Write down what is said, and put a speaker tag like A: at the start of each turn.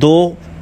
A: 2